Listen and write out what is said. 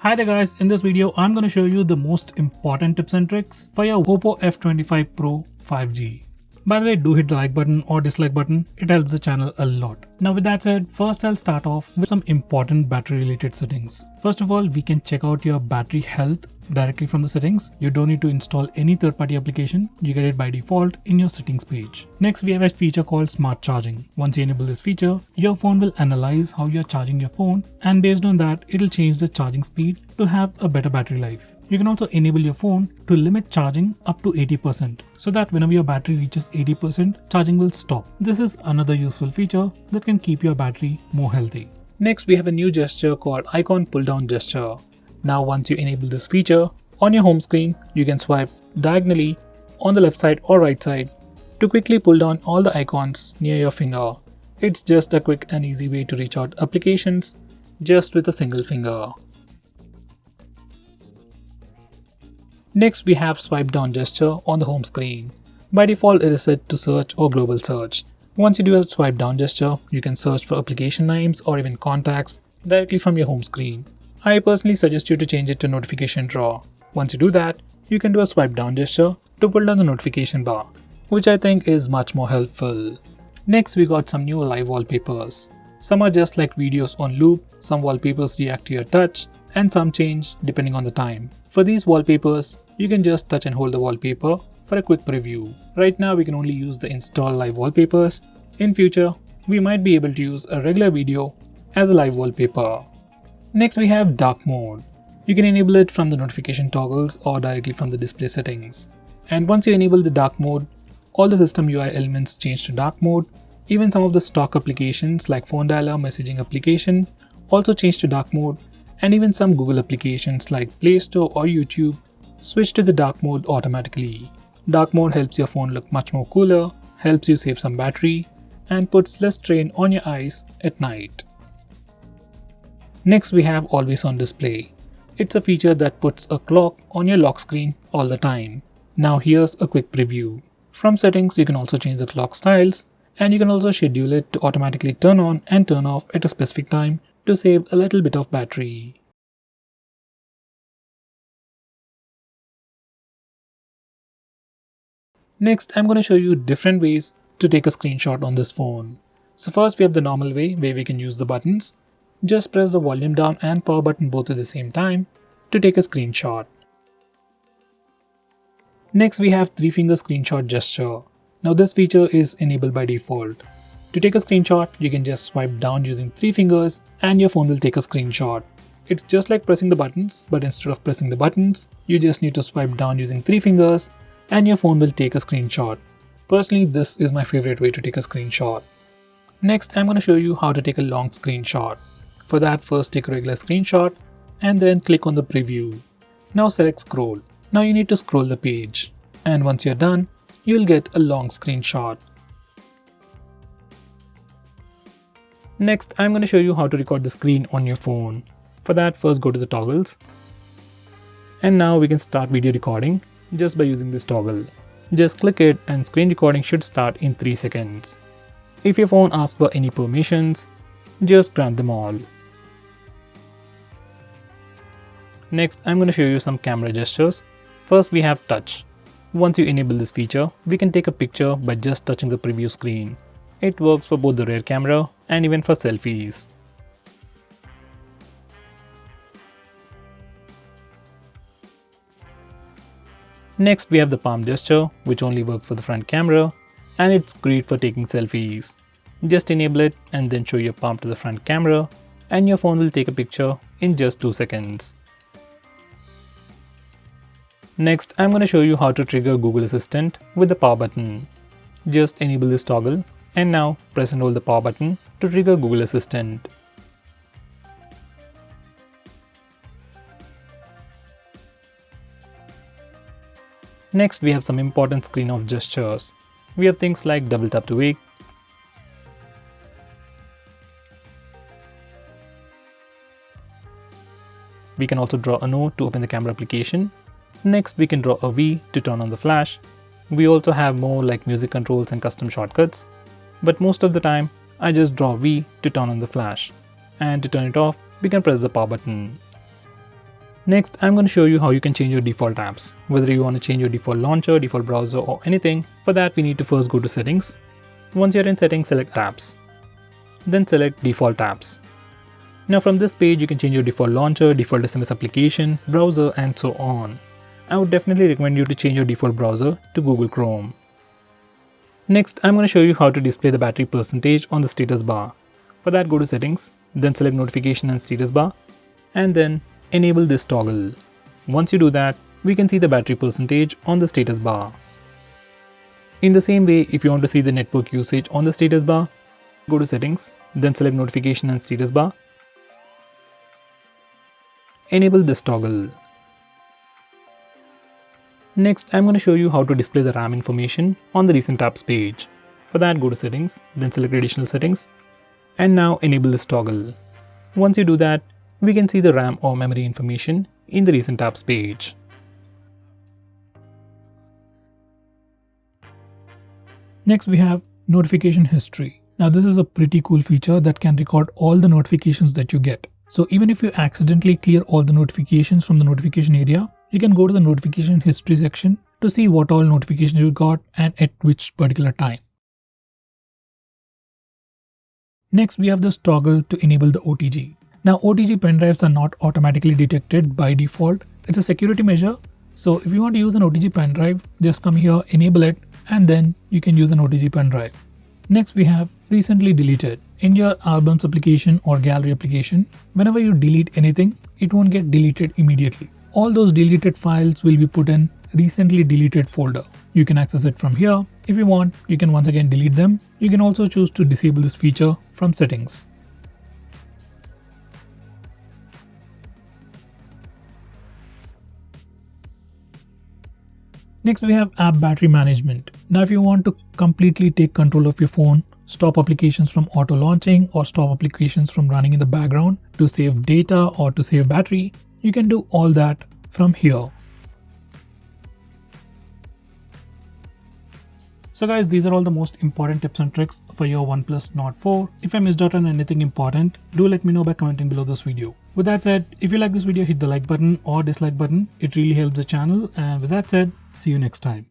Hi there guys, in this video I'm going to show you the most important tips and tricks for your Oppo F25 Pro 5G. By the way, do hit the like button or dislike button, it helps the channel a lot. Now with that said, first I'll start off with some important battery related settings. First of all, we can check out your battery health directly from the settings. You don't need to install any third-party application, you get it by default in your settings page. Next we have a feature called smart charging. Once you enable this feature, your phone will analyze how you're charging your phone, and based on that it'll change the charging speed to have a better battery life. You can also enable your phone to limit charging up to 80% so that whenever your battery reaches 80%, charging will stop. This is another useful feature that can keep your battery more healthy. Next we have a new gesture called icon pull down gesture. Now once you enable this feature, on your home screen you can swipe diagonally on the left side or right side to quickly pull down all the icons near your finger. It's just a quick and easy way to reach out applications just with a single finger. Next we have swipe down gesture on the home screen. By default it is set to search or global search. Once you do a swipe down gesture, you can search for application names or even contacts directly from your home screen. I personally suggest you to change it to notification drawer. Once you do that, you can do a swipe down gesture to pull down the notification bar, which I think is much more helpful. Next we got some new live wallpapers. Some are just like videos on loop, some wallpapers react to your touch, and some change depending on the time. For these wallpapers, you can just touch and hold the wallpaper for a quick preview. Right now we can only use the install live wallpapers. In future, we might be able to use a regular video as a live wallpaper. Next we have dark mode. You can enable it from the notification toggles or directly from the display settings. And once you enable the dark mode, all the system UI elements change to dark mode. Even some of the stock applications like phone dialer, messaging application also change to dark mode, and even some Google applications like Play Store or YouTube switch to the dark mode automatically. Dark mode helps your phone look much more cooler, helps you save some battery, and puts less strain on your eyes at night. Next we have always on display. It's a feature that puts a clock on your lock screen all the time. Now here's a quick preview. From settings you can also change the clock styles, and you can also schedule it to automatically turn on and turn off at a specific time to save a little bit of battery. Next, I'm going to show you different ways to take a screenshot on this phone. So first we have the normal way where we can use the buttons. Just press the volume down and power button both at the same time to take a screenshot. Next we have 3-finger screenshot gesture. Now this feature is enabled by default. To take a screenshot, you can just swipe down using 3 fingers and your phone will take a screenshot. It's just like pressing the buttons, but instead of pressing the buttons, you just need to swipe down using 3 fingers and your phone will take a screenshot. Personally, this is my favorite way to take a screenshot. Next, I'm going to show you how to take a long screenshot. For that, first take a regular screenshot and then click on the preview. Now select scroll. Now you need to scroll the page, and once you're done, you'll get a long screenshot. Next, I'm going to show you how to record the screen on your phone. For that, first go to the toggles. And now we can start video recording just by using this toggle. Just click it and screen recording should start in 3 seconds. If your phone asks for any permissions, just grant them all. Next, I'm going to show you some camera gestures. First we have touch. Once you enable this feature, we can take a picture by just touching the preview screen. It works for both the rear camera and even for selfies. Next we have the palm gesture, which only works for the front camera, and it's great for taking selfies. Just enable it and then show your palm to the front camera and your phone will take a picture in just 2 seconds. Next, I'm going to show you how to trigger Google Assistant with the power button. Just enable this toggle and now press and hold the power button to trigger Google Assistant. Next, we have some important screen off gestures. We have things like double tap to wake, we can also draw a note to open the camera application. Next, we can draw a V to turn on the flash. We also have more like music controls and custom shortcuts, but most of the time I just draw V to turn on the flash, and to turn it off we can press the power button. Next, I'm going to show you how you can change your default apps. Whether you want to change your default launcher, default browser or anything, for that we need to first go to settings. Once you're in settings, select apps. Then select default apps. Now from this page, you can change your default launcher, default SMS application, browser and so on. I would definitely recommend you to change your default browser to Google Chrome. Next, I'm going to show you how to display the battery percentage on the status bar. For that, go to settings, then select notification and status bar, and then enable this toggle. Once you do that, we can see the battery percentage on the status bar. In the same way, if you want to see the network usage on the status bar, go to settings, then select notification and status bar. Enable this toggle. Next, I'm going to show you how to display the RAM information on the recent apps page. For that, go to settings, then select additional settings, and now enable this toggle. Once you do that, we can see the RAM or memory information in the recent apps page. Next, we have notification history. Now this is a pretty cool feature that can record all the notifications that you get. So even if you accidentally clear all the notifications from the notification area, you can go to the notification history section to see what all notifications you got and at which particular time. Next, we have this toggle to enable the OTG. Now OTG pen drives are not automatically detected by default. It's a security measure. So if you want to use an OTG pen drive, just come here, enable it, and then you can use an OTG pen drive. Next, we have recently deleted. In your albums application or gallery application, whenever you delete anything, it won't get deleted immediately. All those deleted files will be put in recently deleted folder. You can access it from here. If you want, you can once again delete them. You can also choose to disable this feature from settings. Next, we have app battery management. Now if you want to completely take control of your phone, stop applications from auto launching or stop applications from running in the background to save data or to save battery, you can do all that from here. So guys, these are all the most important tips and tricks for your OnePlus Nord 4. If I missed out on anything important, do let me know by commenting below this video. With that said, if you like this video, hit the like button or dislike button. It really helps the channel. And with that said, see you next time.